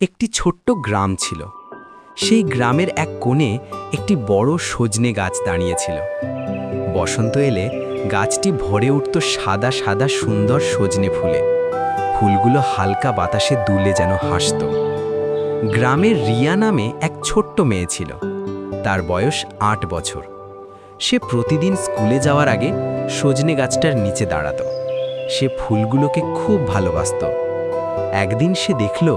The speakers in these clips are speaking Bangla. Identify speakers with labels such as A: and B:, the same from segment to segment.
A: একটি ছোট্ট গ্রাম ছিল। সেই গ্রামের এক কোণে একটি বড় সজনে গাছ দাঁড়িয়েছিল। বসন্ত এলে গাছটি ভরে উঠত সাদা সাদা সুন্দর সজনে ফুলে। ফুলগুলো হালকা বাতাসে দুলে যেন হাসত। গ্রামের রিয়া নামে এক ছোট্ট মেয়ে ছিল। তার বয়স ৮ বছর। সে প্রতিদিন স্কুলে যাওয়ার আগে সজনে গাছটার নিচে দাঁড়াত। সে ফুলগুলোকে খুব ভালোবাসত। একদিন সে দেখল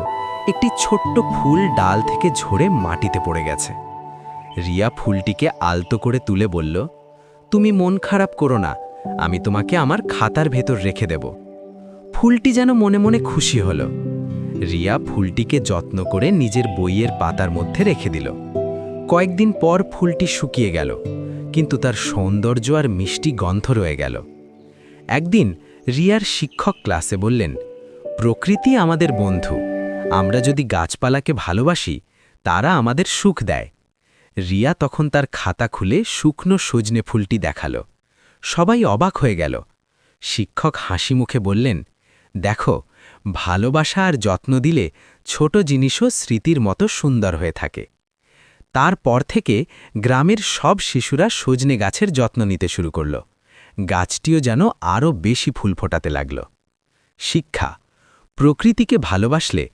A: একটি ছোট্ট ফুল ডাল থেকে ঝরে মাটিতে পড়ে গেছে। রিয়া ফুলটিকে আলতো করে তুলে বলল, তুমি মন খারাপ করো না, আমি তোমাকে আমার খাতার ভেতর রেখে দেব। ফুলটি যেন মনে মনে খুশি হলো। রিয়া ফুলটিকে যত্ন করে নিজের বইয়ের পাতার মধ্যে রেখে দিল। কয়েকদিন পর ফুলটি শুকিয়ে গেল, কিন্তু তার সৌন্দর্য আর মিষ্টি গন্ধ রয়ে গেল। একদিন রিয়ার শিক্ষক ক্লাসে বললেন, প্রকৃতি আমাদের বন্ধু, আমরা যদি গাছপালাকে ভালোবাসি তারা আমাদের সুখ দেয়। রিয়া তখন তার খাতা খুলে শুকনো সজনে ফুলটি দেখালো। সবাই অবাক হয়ে গেল। শিক্ষক হাসি মুখে বললেন, দেখো, ভালোবাসা আর যত্ন দিলে ছোট জিনিসও স্মৃতির মতো সুন্দর হয়ে থাকে। তারপর থেকে গ্রামের সব শিশুরা সজনে গাছের যত্ন নিতে শুরু করল। গাছটিও যেন আরও বেশি ফুল ফোটাতে লাগল। শিক্ষা: প্রকৃতিকে ভালোবাসলে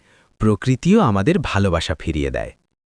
A: প্রকৃতিও আমাদের ভালোবাসা ফিরিয়ে দেয়।